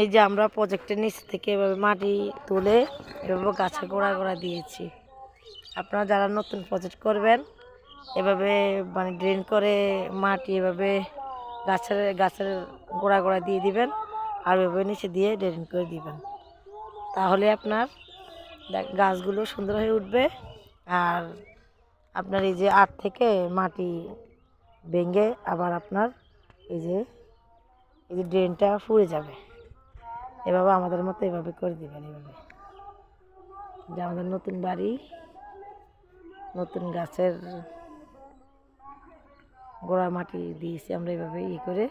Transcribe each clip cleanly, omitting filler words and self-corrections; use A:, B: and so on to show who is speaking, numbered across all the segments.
A: এই যে আমরা প্রজেক্টের নিচ থেকে এভাবে মাটি তুলে এভাবে গাছের গোড়া গোড়া দিয়েছি। আপনারা যারা নতুন প্রজেক্ট করবেন এভাবে মানে ড্রেন করে মাটি এভাবে গাছের গাছের গোড়া গোড়া দিয়ে দিবেন আর এভাবে নিচে দিয়ে ড্রেন করে দিবেন। তাহলে আপনার গাছগুলো সুন্দর হয়ে উঠবে। আর আপনার এই যে আট থেকে মাটি ভেঙে আবার আপনার এই যে ড্রেনটা ফুঁড়ে যাবে। এভাবে আমাদের মতো এভাবে করে দিবেন। এভাবে যে আমাদের নতুন বাড়ি, নতুন গাছের গোড়া মাটি দিয়েছি আমরা এভাবে করে।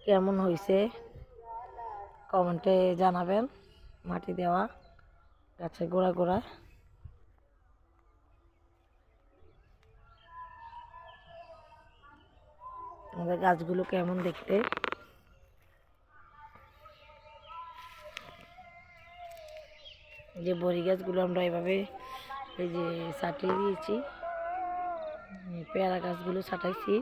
A: কেমন হয়েছে কমেন্টে জানাবেন। মাটি দেওয়া গাছের গোড়া গোড়া আমাদের গাছগুলো কেমন দেখতে। যে বড়ি গাছগুলো আমরা এভাবে এই যে ছাটিয়ে দিয়েছি, পেয়ারা গাছগুলো ছাটাইছি।